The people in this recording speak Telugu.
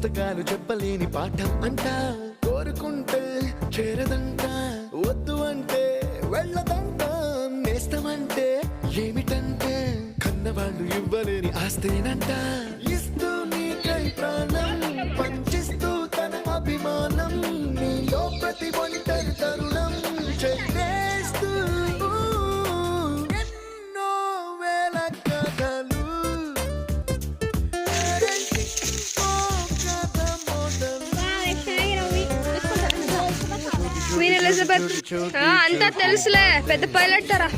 పుస్తకాలు చెప్పలేని పాఠం అంట, కోరుకుంటే చేరదంట, వద్దు అంటే వెళ్ళదంట, నేస్తమంటే ఏమిటంటే కన్నవాళ్ళు ఇవ్వలేని ఆస్తేనంట, ఇస్తూ నీకై ప్రాణం పంచిస్తూ తన అభిమానం, నీలో ప్రతి ఒంటరి తరుణం చేస్తూ ఎన్నో వేల కథలు. క్వీన్ ఎలిజబెత్ అంతా తెలుసులే, పెద్ద పైలట్ రా.